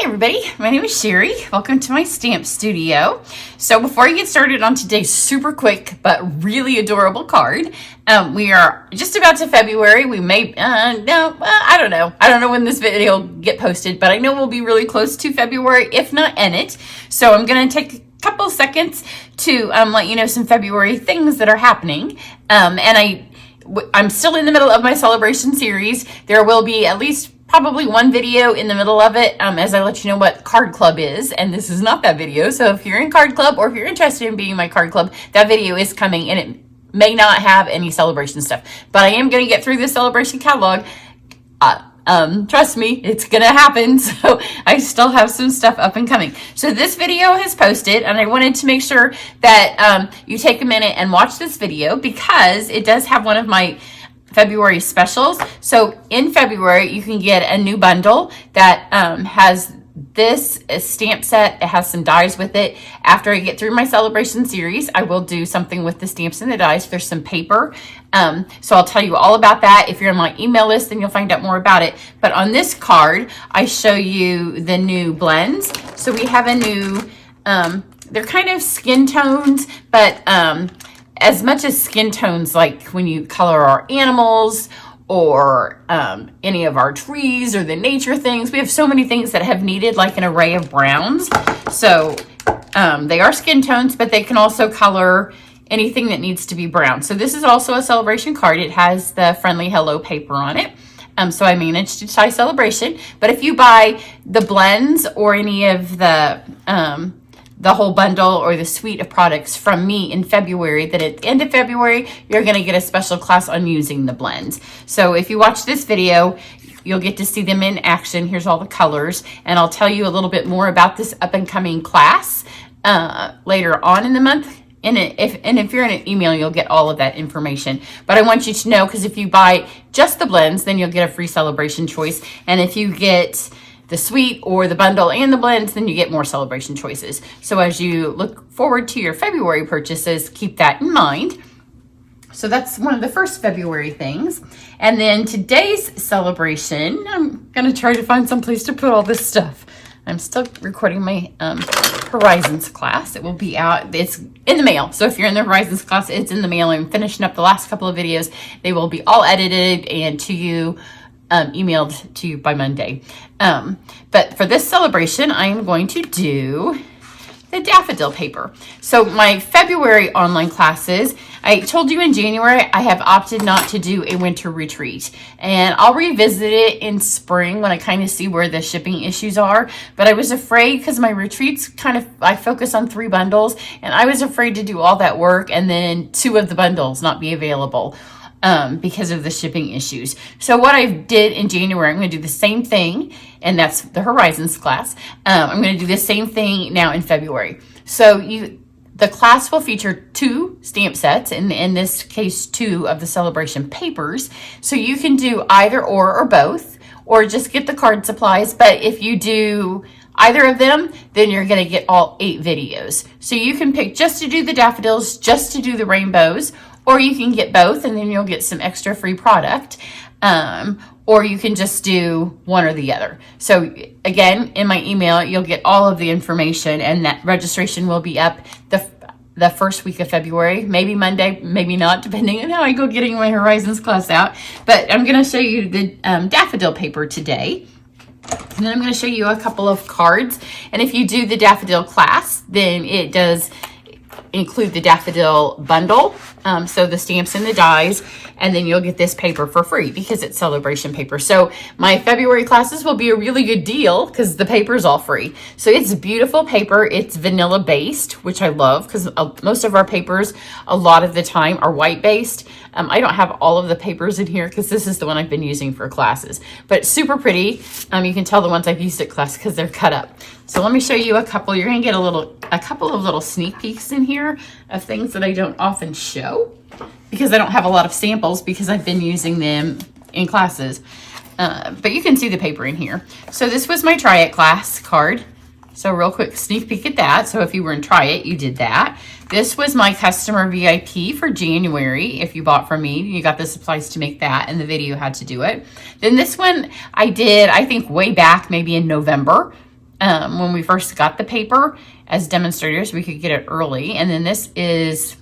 everybody, my name is Cheri. Welcome to my stamp studio. So before I get started on today's super quick but really adorable card, we are just about to February. We may, I don't know. I don't know when this video will get posted, but I know we'll be really close to February, if not in it. So I'm going to take a couple seconds to let you know some February things that are happening. I'm still in the middle of my celebration series. There will be at least probably one video in the middle of it as I let you know what Card Club is, and this is not that video. So if you're in Card Club or if you're interested in being my Card Club, that video is coming, and it may not have any celebration stuff, but I am going to get through the celebration catalog. Trust me, it's going to happen. So I still have some stuff up and coming. So this video has posted, and I wanted to make sure that you take a minute and watch this video because it does have one of my February specials. So in February, you can get a new bundle that has this stamp set. It has some dies with it. After I get through my celebration series, I will do something with the stamps and the dies. There's some paper. So I'll tell you all about that. If you're on my email list, then you'll find out more about it. But on this card, I show you the new blends. So we have a new, they're kind of skin tones, but as much as skin tones, like when you color our animals or any of our trees or the nature things, we have so many things that have needed like an array of browns. So they are skin tones, but they can also color anything that needs to be brown. So this is also a celebration card. It has the friendly hello paper on it. So I managed to tie celebration. But if you buy the blends or any of the whole bundle or the suite of products from me in February, that at the end of February, you're going to get a special class on using the blends. So if you watch this video, you'll get to see them in action. Here's all the colors, and I'll tell you a little bit more about this up and coming class later on in the month. And if you're in an email, you'll get all of that information. But I want you to know, because if you buy just the blends, then you'll get a free celebration choice. And if you get the suite or the bundle and the blends, then you get more celebration choices. So as you look forward to your February purchases, keep that in mind. So that's one of the first February things. And then today's celebration, I'm gonna try to find some place to put all this stuff. I'm still recording my Horizons class. It will be out, it's in the mail. So if you're in the Horizons class, it's in the mail. I'm finishing up the last couple of videos. They will be all edited and to you, emailed to you by Monday. But for this celebration, I am going to do the Daffodil paper. So my February online classes, I told you in January, I have opted not to do a winter retreat, and I'll revisit it in spring when I kind of see where the shipping issues are. But I was afraid because my retreats I focus on 3 bundles, and I was afraid to do all that work and then 2 of the bundles not be available because of the shipping issues. So what I did in January, I'm going to do the same thing, and that's the Horizons class. I'm going to do the same thing now in February. So the class will feature 2 stamp sets, and in this case 2 of the celebration papers. So you can do either or both, or just get the card supplies. But if you do either of them, then you're going to get all 8 videos. So you can pick just to do the daffodils, just to do the rainbows, or you can get both, and then you'll get some extra free product. Or you can just do one or the other. So again, in my email, you'll get all of the information, and that registration will be up the first week of February, maybe Monday, maybe not, depending on how I go getting my Horizons class out. But I'm going to show you the daffodil paper today. And then I'm going to show you a couple of cards. And if you do the daffodil class, then it does include the daffodil bundle, so the stamps and the dies, and then you'll get this paper for free because it's celebration paper. So my February classes will be a really good deal because the paper is all free. So it's beautiful paper. It's vanilla based, which I love because most of our papers a lot of the time are white based. I don't have all of the papers in here because this is the one I've been using for classes, but super pretty. You can tell the ones I've used at class because they're cut up. So let me show you a couple. You're gonna get a couple of little sneak peeks in here of things that I don't often show because I don't have a lot of samples because I've been using them in classes. But you can see the paper in here. So this was my Try It class card. So real quick sneak peek at that. So if you were in Try It, you did that. This was my customer VIP for January. If you bought from me, you got the supplies to make that, and the video had to do it. Then this one I did, I think way back, maybe in November. when we first got the paper as demonstrators. We could get it early. And then this is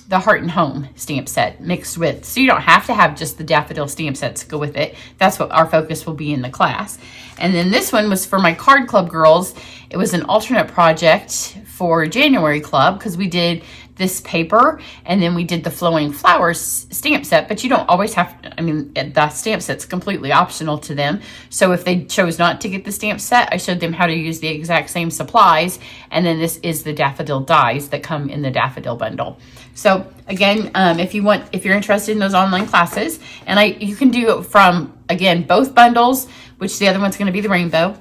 the Heart and Home stamp set mixed with, so you don't have to have just the Daffodil stamp sets to go with it. That's what our focus will be in the class. And then this one was for my card club girls. It was an alternate project for January club because we did this paper and then we did the Flowing Flowers stamp set, but you don't always have to, I mean, the stamp set's completely optional to them. So if they chose not to get the stamp set, I showed them how to use the exact same supplies. And then this is the Daffodil dies that come in the Daffodil bundle. So again, if you're interested in those online classes, and you can do it from, again, both bundles, which the other one's going to be the rainbow,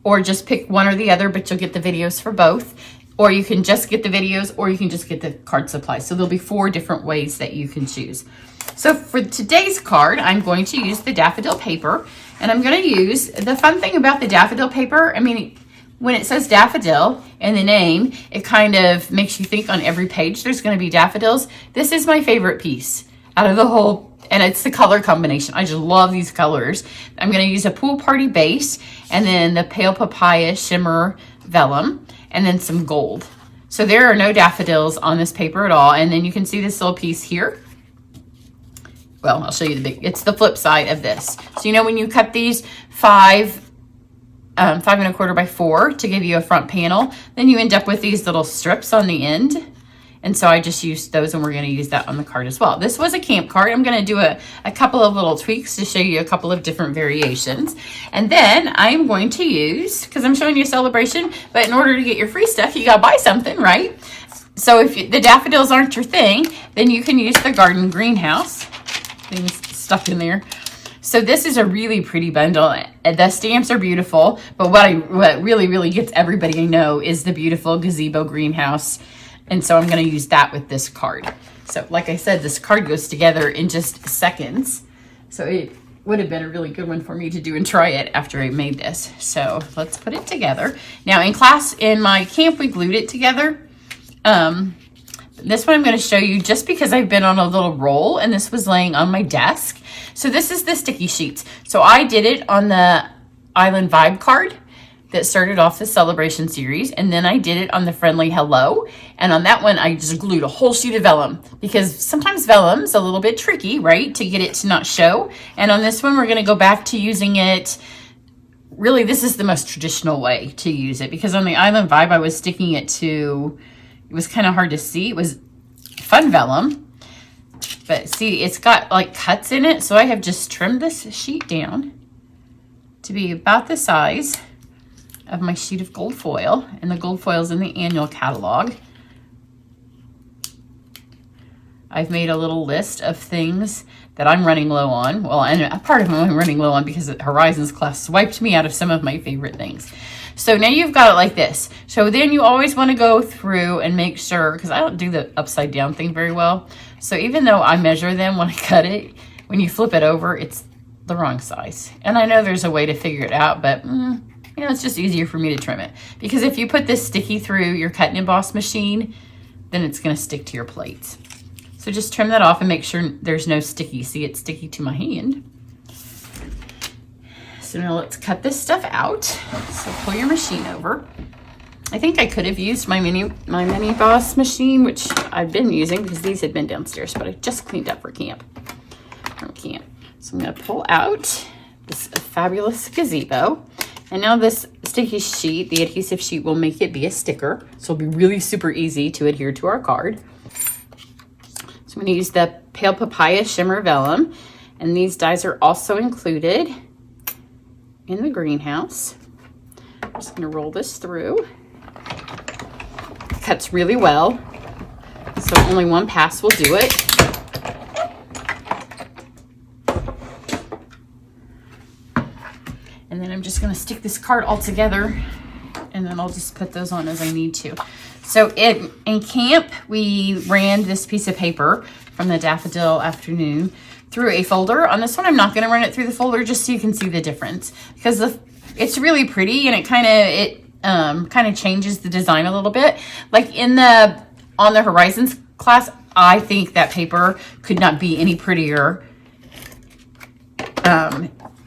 or just pick one or the other, but you'll get the videos for both. Or you can just get the videos, or you can just get the card supplies. So there'll be 4 different ways that you can choose. So for today's card, I'm going to use the Daffodil paper, and I'm going to use, the fun thing about the Daffodil paper, I mean, when it says Daffodil in the name, it kind of makes you think on every page there's going to be daffodils. This is my favorite piece out of the whole, and it's the color combination. I just love these colors. I'm going to use a Pool Party base, and then the Pale Papaya Shimmer Vellum, and then some gold. So there are no daffodils on this paper at all. And then you can see this little piece here. Well, I'll show you the big, it's the flip side of this. So you know when you cut these 5 1/4 by 4 to give you a front panel, then you end up with these little strips on the end. And so I just used those, and we're going to use that on the card as well. This was a camp card. I'm going to do a couple of little tweaks to show you a couple of different variations. And then I'm going to use, because I'm showing you a celebration, but in order to get your free stuff, you got to buy something, right? So if the daffodils aren't your thing, then you can use the garden greenhouse. Things stuck in there. So this is a really pretty bundle. The stamps are beautiful, but what really, really gets everybody I know is the beautiful gazebo greenhouse. And so I'm going to use that with this card. So like I said, this card goes together in just seconds. So it would have been a really good one for me to do and try it after I made this. So let's put it together. Now in class, in my camp, we glued it together. This one I'm going to show you just because I've been on a little roll and this was laying on my desk. So this is the sticky sheets. So I did it on the Island Vibe card that started off the celebration series, and then I did it on the Friendly Hello, and on that one I just glued a whole sheet of vellum because sometimes vellum's a little bit tricky, right, to get it to not show. And on this one we're going to go back to using it, really this is the most traditional way to use it, because on the Island Vibe I was sticking it to, it was kind of hard to see, it was fun vellum, but see it's got like cuts in it, so I have just trimmed this sheet down to be about the size of my sheet of gold foil, and the gold foil is in the annual catalog. I've made a little list of things that I'm running low on. Well, and a part of them I'm running low on because Horizons class swiped me out of some of my favorite things. So now you've got it like this. So then you always want to go through and make sure, because I don't do the upside down thing very well. So even though I measure them when I cut it, when you flip it over, it's the wrong size. And I know there's a way to figure it out, but you know, it's just easier for me to trim it. Because if you put this sticky through your cut and emboss machine, then it's going to stick to your plates. So just trim that off and make sure there's no sticky. See, it's sticky to my hand. So now let's cut this stuff out. So pull your machine over. I think I could have used my mini boss machine, which I've been using because these had been downstairs, but I just cleaned up for camp. So I'm going to pull out this fabulous gazebo. And now this sticky sheet, the adhesive sheet, will make it be a sticker. So it'll be really super easy to adhere to our card. So I'm going to use the Pale Papaya Shimmer Vellum. And these dies are also included in the greenhouse. I'm just going to roll this through. It cuts really well. So only one pass will do it. And then I'm just going to stick this card all together, and then I'll just put those on as I need to. So in camp, we ran this piece of paper from the Daffodil Afternoon through a folder. On this one, I'm not going to run it through the folder just so you can see the difference, because it's really pretty, and it kind of changes the design a little bit. Like on the Horizons class, I think that paper could not be any prettier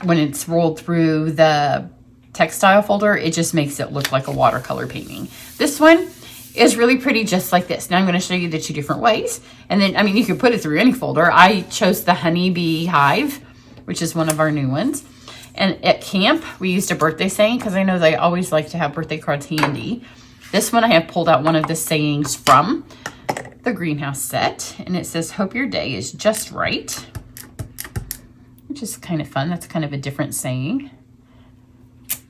when it's rolled through the textile folder, it just makes it look like a watercolor painting. This one is really pretty just like this. Now I'm going to show you the 2 different ways. And then, I mean, you could put it through any folder. I chose the Honeybee Hive, which is one of our new ones. And at camp, we used a birthday saying because I know they always like to have birthday cards handy. This one, I have pulled out one of the sayings from the greenhouse set. And it says, hope your day is just right, which is kind of fun. That's kind of a different saying.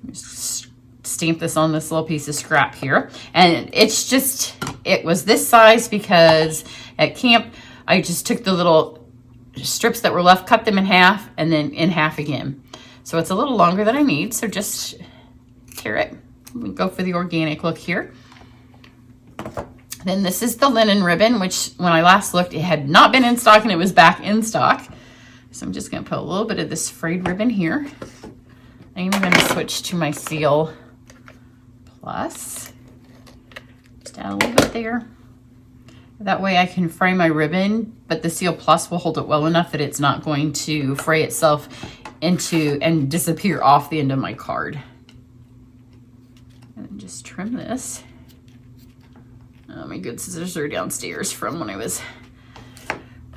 Just stamp this on this little piece of scrap here. And it's just, it was this size because at camp, I just took the little strips that were left, cut them in half, and then in half again. So it's a little longer than I need, so just tear it. We go for the organic look here. Then this is the linen ribbon, which when I last looked, it had not been in stock and it was back in stock. So I'm just gonna put a little bit of this frayed ribbon here. I'm gonna switch to my Seal Plus. Just add a little bit there. That way I can fray my ribbon, but the Seal Plus will hold it well enough that it's not going to fray itself into and disappear off the end of my card. And then just trim this. Oh, my good scissors are downstairs from when I was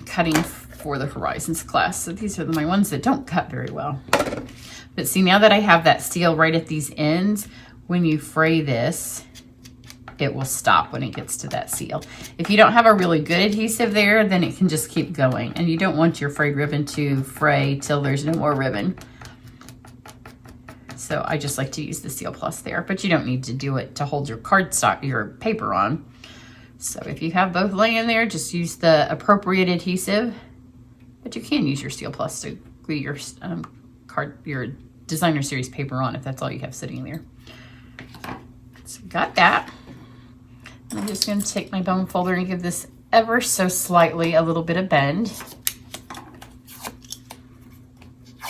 cutting for the Horizons class. So these are my ones that don't cut very well. But see, now that I have that steel right at these ends, when you fray this, it will stop when it gets to that seal. If you don't have a really good adhesive there, then it can just keep going. And you don't want your frayed ribbon to fray till there's no more ribbon. So I just like to use the Seal Plus there, but you don't need to do it to hold your cardstock, your paper on. So if you have both laying there, just use the appropriate adhesive, but you can use your Seal Plus to glue your your designer series paper on if that's all you have sitting there. So got that. I'm just going to take my bone folder and give this ever so slightly a little bit of bend.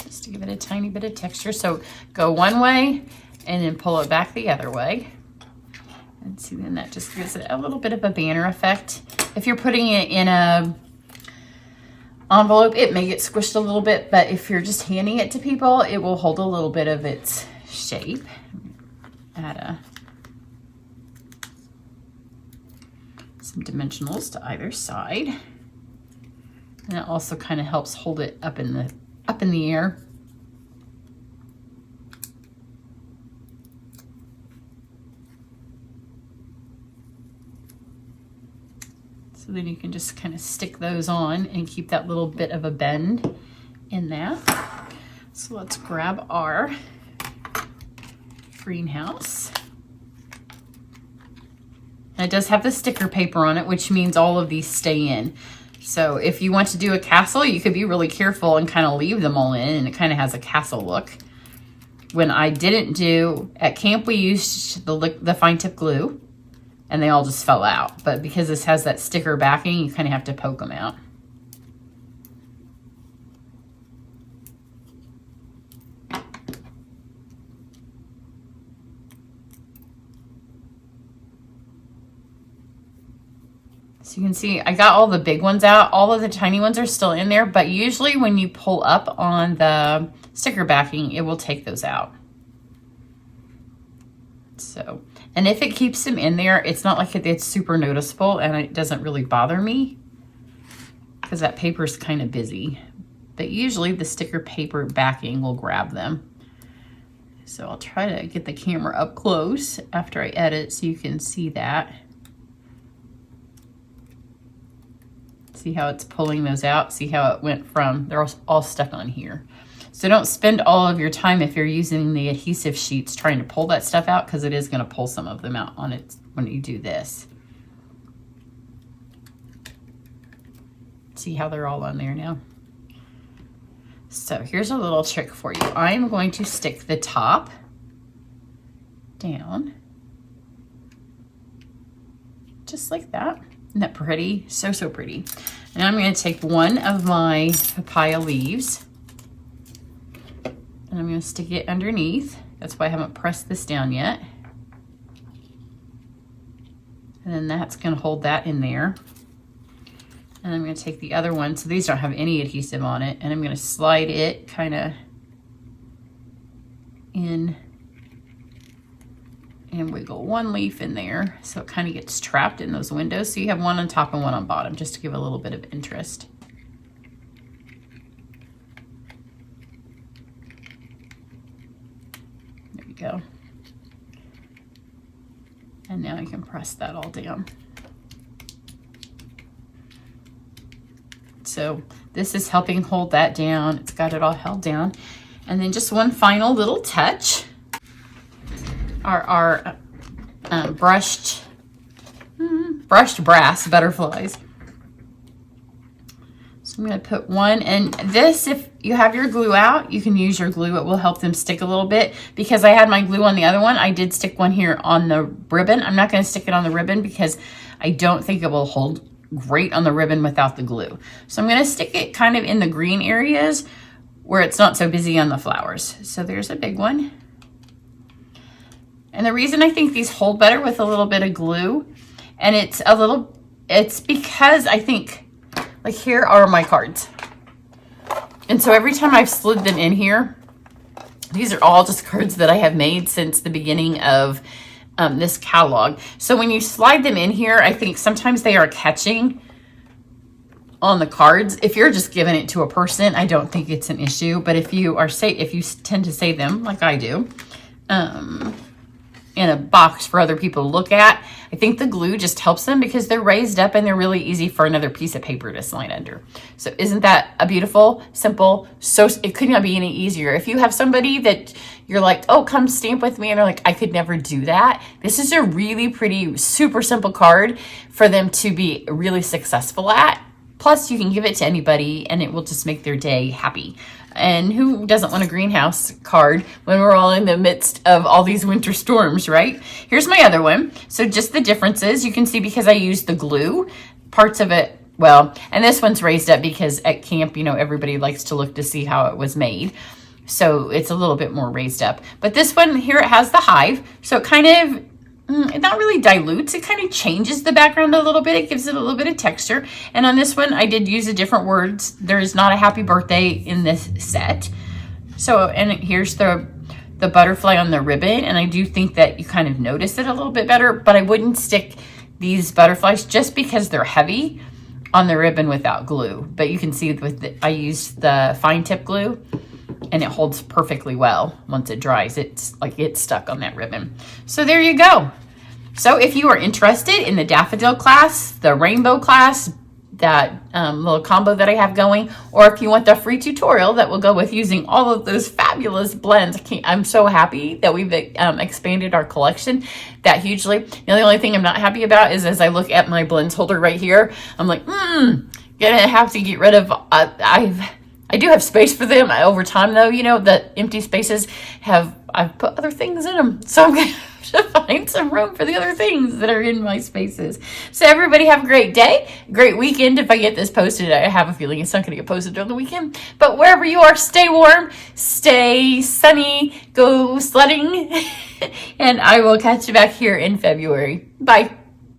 Just to give it a tiny bit of texture. So go one way and then pull it back the other way. And see, then that just gives it a little bit of a banner effect. If you're putting it in a envelope, it may get squished a little bit, but if you're just handing it to people, it will hold a little bit of its shape. Add some dimensionals to either side. And it also kind of helps hold it up in the air. So then you can just kind of stick those on and keep that little bit of a bend in that. So let's grab our greenhouse. And it does have the sticker paper on it, which means all of these stay in. So if you want to do a castle, you could be really careful and kind of leave them all in, and it kind of has a castle look. When I didn't do, at camp we used the fine tip glue, and they all just fell out. But because this has that sticker backing, you kind of have to poke them out. So you can see I got all the big ones out. All of the tiny ones are still in there, but usually when you pull up on the sticker backing, it will take those out. So, and if it keeps them in there, it's not like it's super noticeable and it doesn't really bother me because that paper is kind of busy. But usually the sticker paper backing will grab them. So I'll try to get the camera up close after I edit so you can see that. See how it's pulling those out? See how it went from, they're all stuck on here. So don't spend all of your time if you're using the adhesive sheets trying to pull that stuff out, because it is going to pull some of them out on it when you do this. See how they're all on there now? So here's a little trick for you. I'm going to stick the top down, just like that. Isn't that pretty? So, so pretty. And I'm going to take one of my papaya leaves and I'm going to stick it underneath. That's why I haven't pressed this down yet. And then that's going to hold that in there. And I'm going to take the other one. So these don't have any adhesive on it. And I'm going to slide it kind of in and wiggle one leaf in there so it kind of gets trapped in those windows. So you have one on top and one on bottom, just to give a little bit of interest. There you go. And now you can press that all down. So this is helping hold that down. It's got it all held down. And then just one final little touch. Our brushed brass butterflies. So I'm going to put one, and this, if you have your glue out, you can use your glue. It will help them stick a little bit. Because I had my glue on the other one, I did stick one here on the ribbon. I'm not going to stick it on the ribbon because I don't think it will hold great on the ribbon without the glue. So I'm going to stick it kind of in the green areas where it's not so busy on the flowers. So there's a big one. And the reason I think these hold better with a little bit of glue, and it's because I think, like, here are my cards. And so every time I've slid them in here, these are all just cards that I have made since the beginning of this catalog. So when you slide them in here, I think sometimes they are catching on the cards. If you're just giving it to a person, I don't think it's an issue. But if you tend to save them like I do, in a box for other people to look at, I think the glue just helps them because they're raised up and they're really easy for another piece of paper to slide under. So isn't that a beautiful, simple, so it could not be any easier. If you have somebody that you're like, oh, come stamp with me, and they're like, I could never do that, this is a really pretty, super simple card for them to be really successful at. Plus, you can give it to anybody and it will just make their day happy. And who doesn't want a greenhouse card when we're all in the midst of all these winter storms, right? Here's my other one. So just the differences, you can see because I used the glue, parts of it, well, and this one's raised up because at camp, you know, everybody likes to look to see how it was made. So it's a little bit more raised up. But this one here, it has the hive. So it kind of, it not really dilutes, it kind of changes the background a little bit. It gives it a little bit of texture. And on this one, I did use a different words. There's not a happy birthday in this set. So, and here's the butterfly on the ribbon. And I do think that you kind of notice it a little bit better, but I wouldn't stick these butterflies just because they're heavy on the ribbon without glue. But you can see I used the fine tip glue, and it holds perfectly well. Once it dries, it's stuck on that ribbon. So there you go. So if you are interested in the daffodil class, the rainbow class, that little combo that I have going, or if you want the free tutorial that will go with using all of those fabulous blends, I'm so happy that we've expanded our collection that hugely. The only thing I'm not happy about is as I look at my blends holder right here, I'm like, gonna have to get rid of, I do have space for them over time, though. You know, the empty spaces I've put other things in them. So I'm going to have to find some room for the other things that are in my spaces. So everybody have a great day, great weekend. If I get this posted, I have a feeling it's not going to get posted during the weekend. But wherever you are, stay warm, stay sunny, go sledding. And I will catch you back here in February. Bye.